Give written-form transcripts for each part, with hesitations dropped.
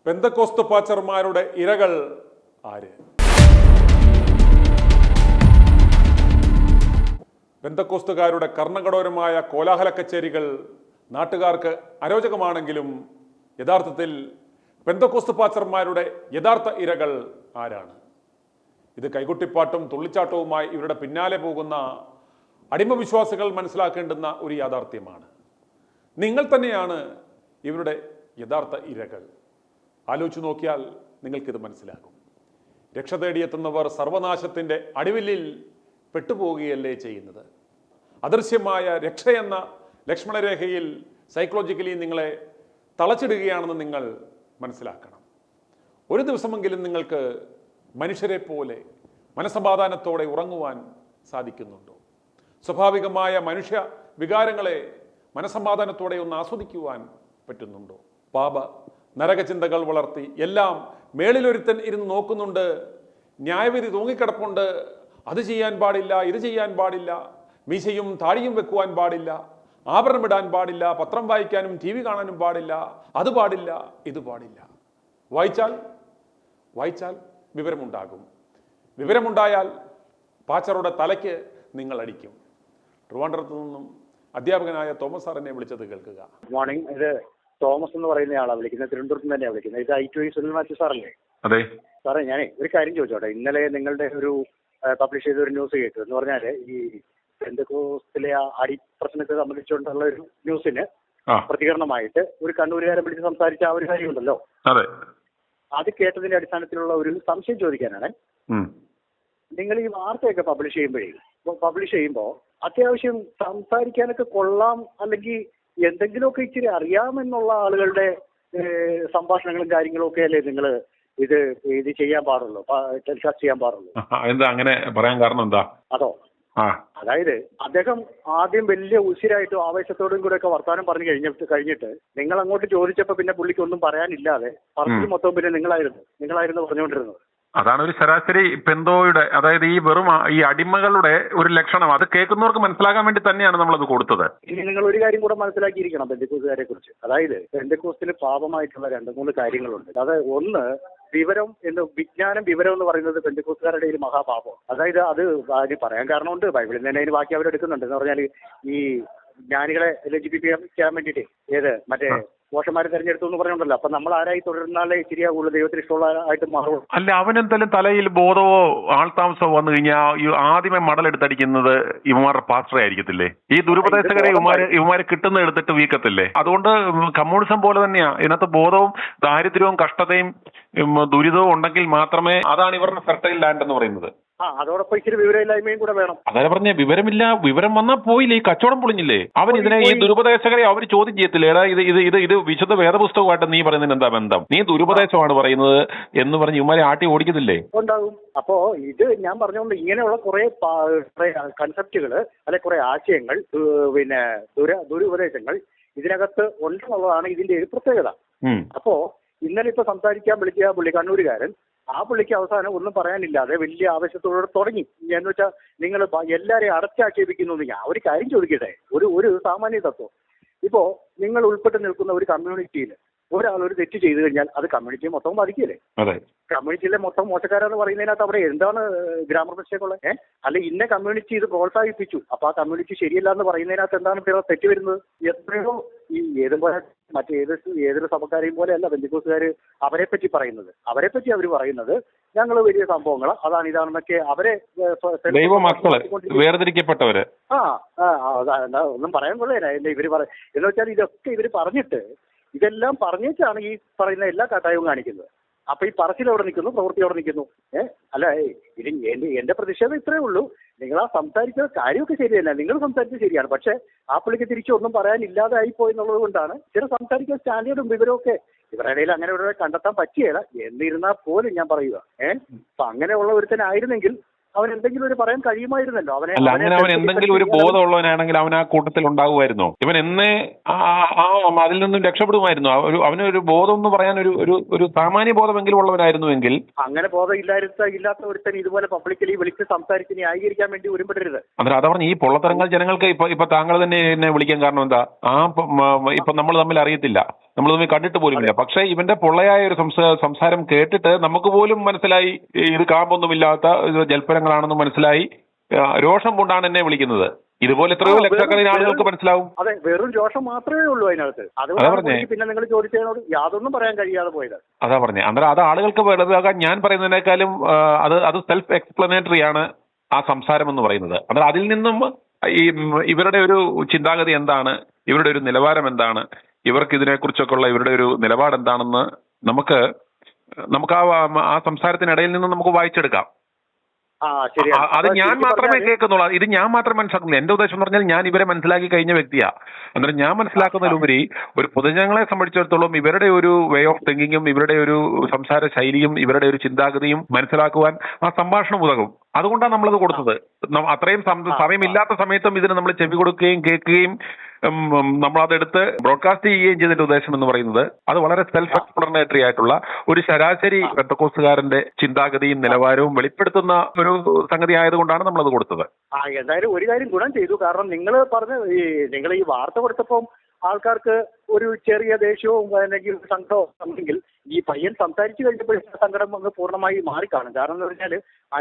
പെന്തക്കോസ്ത് പാച്ചർമാരുടെ ഇരകൾ ആര്? പെന്തക്കോസ്തുകാരുടെ കർണകഠോരമായ കോലാഹല കച്ചേരികൾ നാട്ടുകാർക്ക് അരോചകമാണെങ്കിലും യഥാർത്ഥത്തിൽ പെന്തക്കോസ്ത് പാച്ചർമാരുടെ യഥാർത്ഥ ഇരകൾ ആരാണ്? ഇത് കൈകൊട്ടിപ്പാട്ടും തുള്ളിച്ചാട്ടവുമായി ഇവരുടെ പിന്നാലെ പോകുന്ന അടിമവിശ്വാസികൾ മനസ്സിലാക്കേണ്ടുന്ന ഒരു യാഥാർത്ഥ്യമാണ്. നിങ്ങൾ തന്നെയാണ് ഇവരുടെ യഥാർത്ഥ ഇരകൾ. ആലോചിച്ചു നോക്കിയാൽ നിങ്ങൾക്കിത് മനസ്സിലാകും. രക്ഷ തേടിയെത്തുന്നവർ സർവനാശത്തിൻ്റെ അടിവില്ലിൽ പെട്ടുപോവുകയല്ലേ ചെയ്യുന്നത്. അദൃശ്യമായ രക്ഷയെന്ന ലക്ഷ്മണരേഖയിൽ സൈക്കോളജിക്കലി നിങ്ങളെ തളച്ചിടുകയാണെന്ന് നിങ്ങൾ മനസ്സിലാക്കണം. ഒരു ദിവസമെങ്കിലും നിങ്ങൾക്ക് മനുഷ്യരെ പോലെ മനസ്സമാധാനത്തോടെ ഉറങ്ങുവാൻ സാധിക്കുന്നുണ്ടോ? സ്വാഭാവികമായ മനുഷ്യ വികാരങ്ങളെ മനസ്സമാധാനത്തോടെ ഒന്ന് ആസ്വദിക്കുവാൻ പറ്റുന്നുണ്ടോ? പാപ നരകചിന്തകൾ വളർത്തി എല്ലാം മേളിലൊരുത്തൻ ഇരുന്ന് നോക്കുന്നുണ്ട്, ന്യായവിധി തൂങ്ങിക്കിടപ്പുണ്ട്, അത് ചെയ്യാൻ പാടില്ല, ഇത് ചെയ്യാൻ പാടില്ല, മീശയും താടിയും വെക്കുവാൻ പാടില്ല, ആഭരണമിടാൻ പാടില്ല, പത്രം വായിക്കാനും ടി വി കാണാനും പാടില്ല, അത് പാടില്ല, ഇത് പാടില്ല. വായിച്ചാൽ വിവരമുണ്ടാകും. വിവരമുണ്ടായാൽ പാച്ചറുടെ തലയ്ക്ക് നിങ്ങൾ അടിക്കും. ട്രിവാൻഡ്രത്ത് നിന്നും അധ്യാപകനായ തോമസ് സാറിനെ വിളിച്ചത് കേൾക്കുക. മോർണിംഗ്, ഇത് തോമസ് എന്ന് പറയുന്ന ആളാണ് വിളിക്കുന്നത്. തിരുവനന്തപുരത്ത് തന്നെയാണ് വിളിക്കുന്നത്. ഇത് I2I സുനിൽ മാത്യു സാറല്ലേ? അതെ സാറേ, ഞാനേ ഒരു കാര്യം ചോദിച്ചോട്ടെ. ഇന്നലെ നിങ്ങളുടെ ഒരു പബ്ലിഷ് ചെയ്ത ഒരു ന്യൂസ് കേട്ടു. എന്ന് പറഞ്ഞാൽ ഈ പെന്തക്കോസ്തിലെ ആ അടിപ്രശ്നത്തെ സംബന്ധിച്ചുകൊണ്ടുള്ള ഒരു ന്യൂസിന് പ്രതികരണമായിട്ട് ഒരു കണ്ണൂരുകാരൻ വിളിച്ച് സംസാരിച്ച ആ ഒരു കാര്യമുണ്ടല്ലോ, അത് കേട്ടതിന്റെ അടിസ്ഥാനത്തിലുള്ള ഒരു സംശയം ചോദിക്കാനാണ്. നിങ്ങൾ ഈ വാർത്തയൊക്കെ പബ്ലിഷ് ചെയ്യുമ്പോൾ അത്യാവശ്യം സംസാരിക്കാനൊക്കെ കൊള്ളാം, അല്ലെങ്കിൽ എന്തെങ്കിലുമൊക്കെ ഇച്ചിരി അറിയാമെന്നുള്ള ആളുകളുടെ സംഭാഷണങ്ങളും കാര്യങ്ങളും ഒക്കെ അല്ലേ നിങ്ങൾ ഇത് ചെയ്യാൻ പാടുള്ളൂ, ടെലികാസ്റ്റ് ചെയ്യാൻ പാടുള്ളൂ? എന്താ അങ്ങനെ പറയാൻ കാരണം എന്താ? അതോ, അതായത് അദ്ദേഹം ആദ്യം വലിയ ഉശിരായിട്ടും ആവേശത്തോടും കൂടെ ഒക്കെ വർത്തമാനം പറഞ്ഞു കഴിഞ്ഞിട്ട് നിങ്ങൾ അങ്ങോട്ട് ചോദിച്ചപ്പോൾ പിന്നെ പുള്ളിക്ക് ഒന്നും പറയാനില്ലാതെ പറച്ചിൽ മൊത്തം പിന്നെ നിങ്ങളായിരുന്നു പറഞ്ഞുകൊണ്ടിരുന്നത്. അതാണ് ഒരു ശരാശരി പെന്തോയുടെ, അതായത് ഈ വെറും ഈ അടിമകളുടെ ഒരു ലക്ഷണം. അത് കേൾക്കുന്നവർക്ക് മനസ്സിലാകാൻ വേണ്ടി തന്നെയാണ് നമ്മളത് കൊടുത്തത്. ഇനി നിങ്ങൾ ഒരു കാര്യം കൂടെ മനസ്സിലാക്കിയിരിക്കണം പെന്തക്കോസ്തുകാരെ കുറിച്ച്. അതായത് പെന്തക്കോസ്തിന് പാപമായിട്ടുള്ള 2-3 കാര്യങ്ങളുണ്ട്. അത് ഒന്ന്, വിജ്ഞാനം എന്ന് പറയുന്നത് പെന്തക്കോസ്തുകാരുടെ ഇടയിൽ മഹാപാപം. അതായത് അത് പറയാൻ കാരണമുണ്ട്. ബൈബിളിൽ തന്നെ അതിന് ബാക്കി അവരെടുക്കുന്നുണ്ട്. എന്ന് പറഞ്ഞാൽ ഈ ജ്ഞാനികളെ ലജ്ജിപ്പിക്കാൻ വേണ്ടിയിട്ട് മറ്റേ പോഷന്മാരെ തെരഞ്ഞെടുത്തു എന്ന് പറഞ്ഞുണ്ടല്ലോ. അപ്പൊ നമ്മൾ ആരായി തുടരുന്നാലേ ശരിയാകുള്ളൂ, ദൈവത്തിന് ഇഷ്ടമുള്ള ആയിട്ട് മാറുള്ളൂ. അല്ല, അവനെന്തായാലും തലയിൽ ബോധമോ ആൾതാമസമോ വന്നു കഴിഞ്ഞാൽ ആദ്യമേ മടലെടുത്തടിക്കുന്നത് ഇവന്മാരുടെ പാസ്റ്ററെ ആയിരിക്കത്തില്ലേ? ഈ ദുരുപദേശകരെ ഇവന്മാര് കിട്ടുന്ന എടുത്തിട്ട് വീക്കത്തില്ലേ? അതുകൊണ്ട് കമ്മ്യൂണിസം പോലെ തന്നെയാ. ഇതിനകത്ത് ബോധവും ദാരിദ്ര്യവും കഷ്ടതയും ദുരിതവും ഉണ്ടെങ്കിൽ മാത്രമേ, അതാണ് ഇവരുടെ ഫെർട്ടൈൽ ലാൻഡ് എന്ന് പറയുന്നത്. അതോടൊപ്പം ഇച്ചിരി വിവരമില്ലായ്മയും കൂടെ വേണം. അതായത് പറഞ്ഞ വിവരം വന്നാൽ പോയില്ലേ, ഈ കച്ചവടം പൊളിഞ്ഞില്ലേ? അവൻ ഇതിനെ, ഈ ദുരുപദേശകരെ അവർ ചോദ്യം ചെയ്യത്തില്ലേ? ഏടാ ഇത് വിശുദ്ധ വേദപുസ്തകമായിട്ട് നീ പറയുന്നതിന് എന്താ ബന്ധം? നീ ദുരുപദേശമാണ് പറയുന്നത് എന്ന് പറഞ്ഞ് ഇവന്മാരെ ആട്ടി ഓടിക്കത്തില്ലേ? ഉണ്ടാകും. അപ്പോ ഇത് ഞാൻ പറഞ്ഞുകൊണ്ട് ഇങ്ങനെയുള്ള കുറെ കൺസെപ്റ്റുകള്, അല്ലെ കുറെ ആശയങ്ങൾ, പിന്നെ ദുരുപദേശങ്ങൾ ഇതിനകത്ത് ഉണ്ടെന്നുള്ളതാണ് ഇതിന്റെ ഒരു പ്രത്യേകത. അപ്പോ ഇന്നലെ ഇപ്പൊ സംസാരിക്കാൻ വിളിച്ച പുള്ളി കണ്ണൂരുകാരൻ, ആ പുള്ളിക്ക് അവസാനം ഒന്നും പറയാനില്ലാതെ വലിയ ആവേശത്തോടെ തുടങ്ങി. എന്ന് വെച്ചാൽ നിങ്ങൾ എല്ലാരെയും അടച്ചാക്ഷേപിക്കുന്നു. ഞാൻ ഒരു കാര്യം ചോദിക്കട്ടെ, ഒരു സാമാന്യ തത്വം. ഇപ്പോ നിങ്ങൾ ഉൾപ്പെട്ട് നിൽക്കുന്ന ഒരു കമ്മ്യൂണിറ്റിയിൽ ഒരാൾ ഒരു തെറ്റ് ചെയ്തു കഴിഞ്ഞാൽ അത് കമ്മ്യൂണിറ്റിയെ മൊത്തം ബാധിക്കില്ലേ? കമ്മ്യൂണിറ്റിയിലെ മൊത്തം മോശക്കാരെന്ന് പറയുന്നതിനകത്ത് അവിടെ എന്താണ് ഗ്രാമർ മിസ്റ്റേക്ക് ഉള്ളത്? അല്ലെ ഇന്ന കമ്മ്യൂണിറ്റി ഇത് പ്രോത്സാഹിപ്പിച്ചു, അപ്പൊ ആ കമ്മ്യൂണിറ്റി ശരിയല്ല എന്ന് പറയുന്നതിനകത്ത് എന്താണ് തെറ്റ് വരുന്നത്? എത്രയോ ഈ ഏതൊരു സഭക്കാരെയും പോലെ അല്ല പെന്തക്കോസ്തുകാര് അവരെ പറ്റി അവർ പറയുന്നത് ഞങ്ങൾ വലിയ സംഭവങ്ങൾ അതാണ് ഇതാണെന്നൊക്കെ അവരെ വേർതിരിക്കപ്പെട്ടവര് ഒന്നും പറയാൻ കൊള്ളേന ഇവര് എന്ന് വെച്ചാൽ ഇതൊക്കെ ഇവര് പറഞ്ഞിട്ട് ഇതെല്ലാം പറഞ്ഞിട്ടാണ് ഈ പറയുന്ന എല്ലാ കട്ടായവും കാണിക്കുന്നത്. അപ്പൊ ഈ പറച്ചിൽ എവിടെ നിൽക്കുന്നു, പ്രവൃത്തി എവിടെ നിൽക്കുന്നു? അല്ല, ഇത് എന്റെ പ്രതിഷേധം ഇത്രയേ ഉള്ളൂ. നിങ്ങൾ ആ സംസാരിച്ച കാര്യമൊക്കെ ശരിയല്ല, നിങ്ങൾ സംസാരിച്ചത് ശരിയാണ്. പക്ഷെ ആ പുള്ളിക്ക് തിരിച്ചൊന്നും പറയാനില്ലാതെ ആയിപ്പോയി എന്നുള്ളത് കൊണ്ടാണ് ചില സംസാരിക്കുന്ന സ്റ്റാൻഡേർഡും വിവരമൊക്കെ ഇവരുടെ ഇടയിൽ അങ്ങനെ ഇവിടെ കണ്ടെത്താൻ പറ്റിയല്ല. എന്നിരുന്നാൽ പോലും ഞാൻ പറയുക, അപ്പൊ അങ്ങനെയുള്ള ഒരുത്തനായിരുന്നെങ്കിൽ അവൻ എന്തെങ്കിലും ഒരു പറയാൻ കഴിയുമായിരുന്നല്ലോ. അവൻ എന്തെങ്കിലും ഒരു ബോധമുള്ളവനാണെങ്കിൽ അവൻ ആ കൂട്ടത്തിൽ ഉണ്ടാകുമായിരുന്നോ? ഇവൻ എന്നേ അതിൽ നിന്നും രക്ഷപ്പെടുമായിരുന്നു. അവനൊരു ബോധം എന്ന് പറയാൻ ഒരു സാമാന്യ ബോധമെങ്കിലും ഉള്ളവനായിരുന്നുവെങ്കിൽ. അങ്ങനെ ബോധം ഇല്ലാത്ത ഒരുത്തൻ ഇതുപോലെ പബ്ലിക്കലി വിളിച്ച് സംസാരിച്ച് ന്യായീകരിക്കാൻ വേണ്ടി ഒരുപെടരുത്. അതാ പറഞ്ഞ ഈ പൊള്ളത്തരങ്ങൾ ജനങ്ങൾക്ക് ഇപ്പൊ താങ്കൾ തന്നെ എന്നെ വിളിക്കാൻ കാരണം എന്താ? ഇപ്പൊ നമ്മൾ തമ്മിൽ അറിയത്തില്ല. നമ്മൾ തമ്മിൽ കണ്ടിട്ട് പോലുമില്ല. പക്ഷേ ഇവന്റെ പൊള്ളയായ ഒരു സംസാരം കേട്ടിട്ട് നമുക്ക് പോലും മനസ്സിലായി ഇത് കാമ്പൊന്നുമില്ലാത്ത ജൽപ്പനങ്ങളാണെന്ന് മനസ്സിലായി. രോഷം കൊണ്ടാണ് എന്നെ വിളിക്കുന്നത്. ഇതുപോലെ എത്രയോ ലക്ഷക്കണക്കിന് ആളുകൾക്ക് മനസ്സിലാവും. അതെ, വെറും രോഷം മാത്രമേ ഉള്ളൂ അതിനകത്ത്. അതുകൊണ്ട് പിന്നെ നിങ്ങൾ ചോദിച്ചതിനോട് യാതൊന്നും പറയാൻ കഴിയാതെ പോയത്. അതാ പറഞ്ഞേ. അന്നേരം അത് ആളുകൾക്ക് വലുതാകാൻ ഞാൻ പറയുന്നതിനേക്കാളും അത് സെൽഫ് എക്സ്പ്ലനേറ്ററി ആണ് ആ സംസാരം എന്ന് പറയുന്നത്. അന്നേരം അതിൽ നിന്നും ഇവരുടെ ഒരു ചിന്താഗതി എന്താണ്, ഇവരുടെ ഒരു നിലവാരം എന്താണ്, ഇവർക്ക് ഇതിനെക്കുറിച്ചൊക്കെയുള്ള ഇവരുടെ ഒരു നിലപാട് എന്താണെന്ന് നമുക്ക് ആ സംസാരത്തിനിടയിൽ നിന്ന് നമുക്ക് വായിച്ചെടുക്കാം. അത് ഞാൻ മാത്രമേ കേൾക്കുന്നുള്ളൂ. ഇത് ഞാൻ മാത്രമേ മനസ്സിലാക്കുന്നുള്ളൂ. എന്റെ ഉദ്ദേശം എന്ന് പറഞ്ഞാൽ ഞാൻ ഇവരെ മനസ്സിലാക്കി കഴിഞ്ഞ വ്യക്തിയാ. അന്നേരം ഞാൻ മനസ്സിലാക്കുന്നതിലുപരി ഒരു പൊതുജനങ്ങളെ സംബന്ധിച്ചിടത്തോളം ഇവരുടെ ഒരു വേ ഓഫ് തിങ്കിങ്ങും ഇവരുടെ ഒരു സംസാര ശൈലിയും ഇവരുടെ ഒരു ചിന്താഗതിയും മനസ്സിലാക്കുവാൻ ആ സംഭാഷണം ഉതകും. അതുകൊണ്ടാണ് നമ്മളത് കൊടുത്തത്. അത്രയും സമയമില്ലാത്ത സമയത്തും ഇതിന് നമ്മൾ ചെവി കൊടുക്കുകയും കേൾക്കുകയും നമ്മളതെടുത്ത് ബ്രോഡ്കാസ്റ്റ് ചെയ്യുകയും ചെയ്തതിന്റെ ഉദ്ദേശം എന്ന് പറയുന്നത് അത് വളരെ സെൽഫ് എക്സ്പ്ലനേറ്ററി ആയിട്ടുള്ള ഒരു ശരാശരി പെന്തക്കോസ്തുകാരന്റെ ചിന്താഗതിയും നിലവാരവും വെളിപ്പെടുത്തുന്ന ഒരു സംഗതി ആയതുകൊണ്ടാണ് നമ്മളത് കൊടുത്തത്. എന്തായാലും ഒരു കാര്യം ഗുണം ചെയ്തു. കാരണം നിങ്ങൾ നിങ്ങൾ ഈ വാർത്ത കൊടുത്തപ്പോൾ ആൾക്കാർക്ക് ഒരു ചെറിയ ദേഷ്യവും അല്ലെങ്കിൽ സങ്കടവും ഉണ്ടെങ്കിൽ ഈ പയ്യൻ സംസാരിച്ചു കഴിഞ്ഞപ്പോൾ സങ്കടം ഒന്ന് പൂർണ്ണമായി മാറിക്കാണും. കാരണം എന്ന് പറഞ്ഞാൽ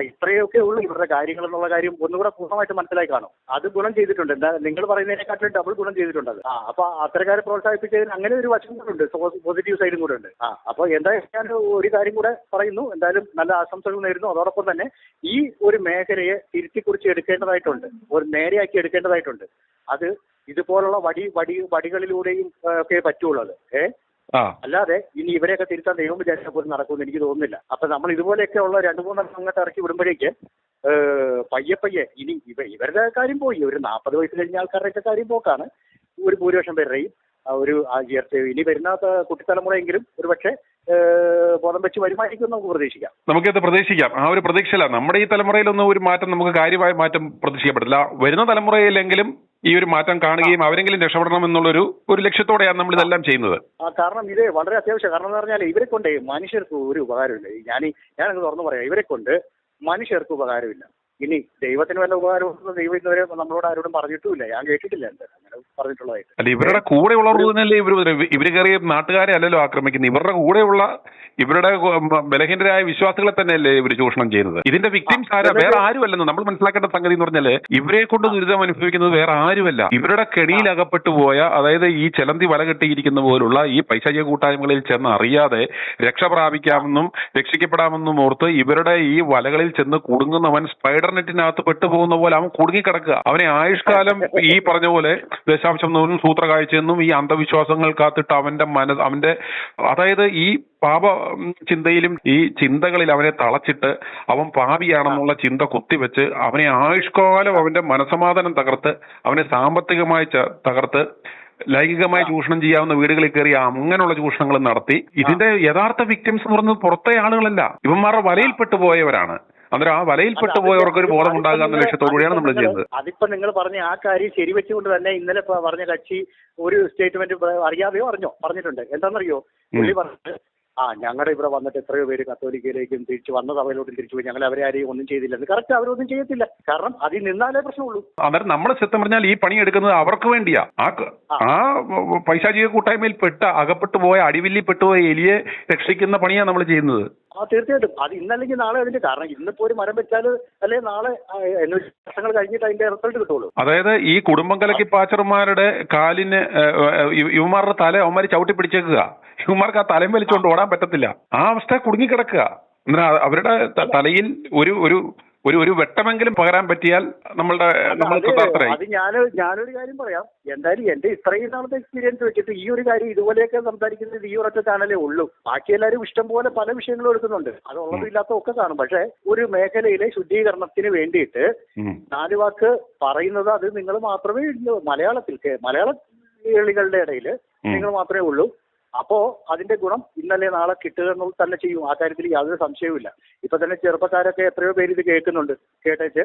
ഇത്രയൊക്കെ ഉള്ളൂ ഇവരുടെ കാര്യങ്ങൾ എന്നുള്ള കാര്യം ഒന്നുകൂടെ പൂർണ്ണമായിട്ട് മനസ്സിലായി കാണും. അത് ഗുണം ചെയ്തിട്ടുണ്ട്. എന്താ നിങ്ങൾ പറയുന്നതിനെക്കാട്ടിലും ഡബിൾ ഗുണം ചെയ്തിട്ടുണ്ട്. അപ്പൊ അത്തരക്കാരെ പ്രോത്സാഹിപ്പിച്ചതിന് അങ്ങനെ ഒരു വശം കൂടെ ഉണ്ട്, പോസിറ്റീവ് സൈഡും കൂടെ ഉണ്ട്. അപ്പൊ എന്തായാലും ഞാൻ ഒരു കാര്യം കൂടെ പറയുന്നു. എന്തായാലും നല്ല ആശംസകൾ നേരുന്നു. അതോടൊപ്പം തന്നെ ഈ ഒരു മേഖലയെ തിരുത്തിക്കുറിച്ച് എടുക്കേണ്ടതായിട്ടുണ്ട്, ഒരു നേരെയാക്കി എടുക്കേണ്ടതായിട്ടുണ്ട്. അത് ഇതുപോലുള്ള വടികളിലൂടെയും ഒക്കെ പറ്റുള്ളൂ. അല്ലാതെ ഇനി ഇവരെയൊക്കെ തിരുത്താൻ ദൈവം വിചാരിച്ചാൽ പോലും നടക്കുമെന്ന് എനിക്ക് തോന്നുന്നില്ല. അപ്പൊ നമ്മൾ ഇതുപോലെയൊക്കെ ഉള്ള 2-3 അങ്ങോട്ട് ഇറക്കി വിടുമ്പോഴേക്ക് പയ്യെ ഇനി ഇവരുടെ കാര്യം പോയി. ഒരു 40 വയസ്സ് കഴിഞ്ഞ ആൾക്കാരുടെയൊക്കെ കാര്യം പോക്കാണ്. ഒരു ഭൂരിപക്ഷം പേരുടെയും ഒരു ഇനി വരുന്ന കുട്ടിത്തലമുറയെങ്കിലും ഒരു പക്ഷേ ബോധം വെച്ച് വരുമായിരിക്കും നമുക്ക് പ്രതീക്ഷിക്കാം. നമുക്കത് പ്രതീക്ഷിക്കാം. ആ ഒരു പ്രതീക്ഷയില്ല. നമ്മുടെ ഈ തലമുറയിലൊന്നും ഒരു മാറ്റം നമുക്ക് കാര്യമായ മാറ്റം പ്രതീക്ഷിക്കപ്പെടില്ല. വരുന്ന തലമുറയിലെങ്കിലും ഈ ഒരു മാറ്റം കാണുകയും അവരെങ്കിലും രക്ഷപ്പെടണം എന്നുള്ളൊരു ലക്ഷ്യത്തോടെയാണ് നമ്മൾ ഇതെല്ലാം ചെയ്യുന്നത്. കാരണം ഇത് വളരെ അത്യാവശ്യം. കാരണം എന്ന് പറഞ്ഞാൽ ഇവരെ കൊണ്ട് മനുഷ്യർക്ക് ഒരു ഉപകാരമില്ല. ഞാനത് തുറന്നു പറയാം, ഇവരെ കൊണ്ട് മനുഷ്യർക്ക് ഉപകാരമില്ല. ഇനി ദൈവത്തിന് വല്ല ഉപകാരമുണ്ടെന്ന് ദൈവം ഇതുവരെ നമ്മളോട് ആരോടും പറഞ്ഞിട്ടുമില്ല. ഞാൻ കേട്ടിട്ടില്ല അങ്ങനെ പറഞ്ഞിട്ടുള്ളതായിട്ട്. അല്ല, ഇവരുടെ കൂടെയുള്ളവർ തന്നെയല്ലേ ഇവര് കയറിയ നാട്ടുകാരെ അല്ലല്ലോ ആക്രമിക്കുന്നത്. ഇവരുടെ കൂടെയുള്ള ഇവരുടെ ബലഹീനരായ വിശ്വാസികളെ തന്നെയല്ലേ ഇവർ ചൂഷണം ചെയ്യുന്നത്. ഇതിന്റെ വിക്ടിംസ് ആരാ? വേറെ ആരുമല്ലെന്ന് നമ്മൾ മനസ്സിലാക്കേണ്ട സംഗതി എന്ന് പറഞ്ഞാല് ഇവരെ കൊണ്ട് ദുരിതം അനുഭവിക്കുന്നത് വേറെ ആരുമല്ല. ഇവരുടെ കെണിയിൽ അകപ്പെട്ടു പോയ, അതായത് ഈ ചെലന്തി വല കെട്ടിയിരിക്കുന്ന പോലുള്ള ഈ പൈശാചിക കൂട്ടായ്മകളിൽ ചെന്ന് അറിയാതെ രക്ഷപ്രാപിക്കാമെന്നും രക്ഷിക്കപ്പെടാമെന്നും ഓർത്ത് ഇവരുടെ ഈ വലകളിൽ ചെന്ന് കുടുങ്ങുന്നവൻ സ്പൈഡർ നെറ്റിനകത്ത് പെട്ടുപോകുന്ന പോലെ അവൻ കുടുങ്ങിക്കിടക്കുക. അവനെ ആയുഷ്കാലം ഈ പറഞ്ഞ പോലെ ദശാംശം നൂറും സൂത്രകാഴ്ചയെന്നും ഈ അന്ധവിശ്വാസങ്ങൾ കാത്തിട്ട് അവന്റെ അതായത് ഈ പാപ ചിന്തയിലും ഈ ചിന്തകളിൽ അവനെ തളച്ചിട്ട് അവൻ പാപിയാണെന്നുള്ള ചിന്ത കുത്തിവെച്ച് അവനെ ആയുഷ്കാലം അവന്റെ മനസമാധാനം തകർത്ത് അവനെ സാമ്പത്തികമായി തകർത്ത് ലൈംഗികമായി ചൂഷണം ചെയ്യാവുന്ന വീടുകളിൽ കയറി അങ്ങനെയുള്ള ചൂഷണങ്ങൾ നടത്തി. ഇതിന്റെ യഥാർത്ഥ വിക്ടിംസ് എന്ന് പറയുന്നത് പുറത്തെ ആളുകളല്ല, ഇവന്മാരുടെ വലയിൽപ്പെട്ടു പോയവരാണ്. അന്നേരം ആ വലയിൽപ്പെട്ടു പോയവർക്ക് ഒരു ബോധം ഉണ്ടാകുക എന്ന ലക്ഷ്യത്തോടുകൂടിയാണ് നമ്മൾ ചെയ്യുന്നത്. അതിപ്പോ നിങ്ങൾ പറഞ്ഞ ആ കാര്യം ശരിവെച്ചുകൊണ്ട് തന്നെ ഇന്നലെ പറഞ്ഞ കക്ഷി ഒരു സ്റ്റേറ്റ്മെന്റ് അറിയാതെയോ പറഞ്ഞിട്ടുണ്ട്. എന്താണെന്നറിയോ? പുള്ളി പറഞ്ഞത് ഞങ്ങളുടെ ഇവിടെ വന്നിട്ട് എത്രയോ പേര് കത്തോലിക്കയിലേക്കും തിരിച്ചു വന്ന സഭയിലോട്ടും തിരിച്ചു പോയി, ഞങ്ങൾ അവരെ ആരെയും ഒന്നും ചെയ്തില്ലെന്ന്. കറക്റ്റ്, അവരൊന്നും ചെയ്യത്തില്ല. കാരണം അതിൽ നിന്നാലേ പ്രശ്നമുള്ളൂ. അന്നേരം നമ്മൾ സത്യം പറഞ്ഞാൽ ഈ പണി എടുക്കുന്നത് അവർക്ക് വേണ്ടിയാ. ആ പൈശാചിക കൂട്ടായ്മയിൽ അകപ്പെട്ടു പോയ അടിവില്ലിപ്പെട്ടു പോയ എലിയെ രക്ഷിക്കുന്ന പണിയാണ് നമ്മൾ ചെയ്യുന്നത്. തീർച്ചയായിട്ടും. അത് ഇന്നല്ലെങ്കിൽ നാളെ അതിന്റെ കാരണം ഇന്നിപ്പോ ഒരു മരം വെച്ചാൽ അല്ലെ നാളെ വർഷങ്ങൾ കഴിഞ്ഞിട്ട് അതിന്റെ റിസൾട്ട് കിട്ടുള്ളൂ. അതായത് ഈ കുടുംബം കലക്കി പാച്ചർമാരുടെ കാലിന് ഇവന്മാരുടെ തല അവന്മാര് ചവിട്ടി പിടിച്ചേക്കുക. ഇവന്മാർക്ക് ആ തലയും വലിച്ചുകൊണ്ട് ഓടാൻ പറ്റത്തില്ല. ആ അവസ്ഥ കുടുങ്ങിക്കിടക്കുക. അവരുടെ തലയിൽ ഒരു വെട്ടമെങ്കിലും പകരാൻ പറ്റിയാൽ നമ്മൾ കൃതാർത്ഥരായി. അത് ഞാനൊരു കാര്യം പറയാം. എന്തായാലും എന്റെ ഇത്രയും നാളത്തെ എക്സ്പീരിയൻസ് വെച്ചിട്ട് ഈ ഒരു കാര്യം ഇതുപോലെയൊക്കെ സംസാരിക്കുന്നത് ഈ ഒരൊറ്റ ചാനലേ ഉള്ളൂ. ബാക്കി എല്ലാവരും ഇഷ്ടം പോലെ പല വിഷയങ്ങളും എടുക്കുന്നുണ്ട്. അത് ഉള്ളതും ഇല്ലാത്തതും ഒക്കെ കാണും. പക്ഷെ ഒരു മേഖലയിലെ ശുദ്ധീകരണത്തിന് വേണ്ടിയിട്ട് 4 വാക്ക് പറയുന്നത് അത് നിങ്ങൾ മാത്രമേ മലയാളികളുടെ ഇടയിൽ നിങ്ങൾ മാത്രമേ ഉള്ളൂ. അപ്പോ അതിന്റെ ഗുണം ഇന്നലെ നാളെ കിട്ടുക എന്നുള്ളത് തന്നെ ചെയ്യും. ആ കാര്യത്തിൽ യാതൊരു സംശയവുമില്ല. ഇപ്പൊ തന്നെ ചെറുപ്പക്കാരൊക്കെ എത്രയോ പേര് ഇത് കേൾക്കുന്നുണ്ട്. കേട്ടേച്ച്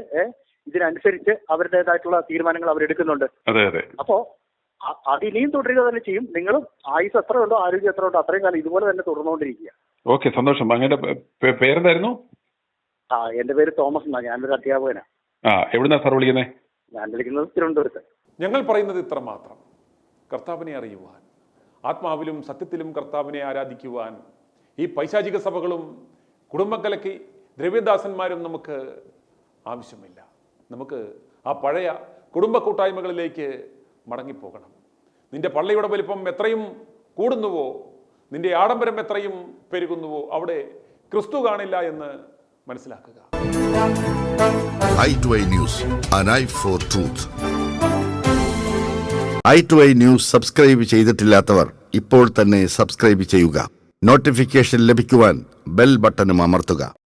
ഇതിനനുസരിച്ച് അവരുടേതായിട്ടുള്ള തീരുമാനങ്ങൾ അവരെടുക്കുന്നുണ്ട്. അപ്പോ അതിനിയും തുടരുക തന്നെ ചെയ്യും. നിങ്ങളും ആയുസ് എത്ര ഉണ്ടോ, ആരോഗ്യം എത്ര ഉണ്ടോ, അത്രയും കാലം ഇതുപോലെ തന്നെ തുടർന്നുകൊണ്ടിരിക്കുക. ഓക്കെ, സന്തോഷം. അങ്ങയുടെ പേരെന്തായിരുന്നു? എന്റെ പേര് തോമസ് എന്നാ. ഞാനൊരു അധ്യാപകനാ. എവിടുന്നാ സാർ വിളിക്കുന്നത്? ഞാൻ വിളിക്കുന്നത് തിരുവനന്തപുരത്ത്. ഞങ്ങൾ പറയുന്നത് ഇത്ര മാത്രം: കർത്താവിനെ അറിയുവാൻ, ആത്മാവിലും സത്യത്തിലും കർത്താവിനെ ആരാധിക്കുവാൻ ഈ പൈശാചിക സഭകളും കുടുംബക്കലയ്ക്ക് ദ്രവ്യദാസന്മാരും നമുക്ക് ആവശ്യമില്ല. നമുക്ക് ആ പഴയ കുടുംബ കൂട്ടായ്മകളിലേക്ക് മടങ്ങിപ്പോകണം. നിന്റെ പള്ളിയുടെ വലിപ്പം എത്രയും കൂടുന്നുവോ, നിന്റെ ആഡംബരം എത്രയും പെരുകുന്നുവോ, അവിടെ ക്രിസ്തു കാണില്ല എന്ന് മനസ്സിലാക്കുക. i2i News, an eye for truth. i2i News subscribe ചെയ്തിട്ടില്ലാത്തവർ ഇപ്പോൾ തന്നെ സബ്സ്ക്രൈബ് ചെയ്യുക. നോട്ടിഫിക്കേഷൻ ലഭിക്കുവാൻ ബെൽ ബട്ടണും അമർത്തുക.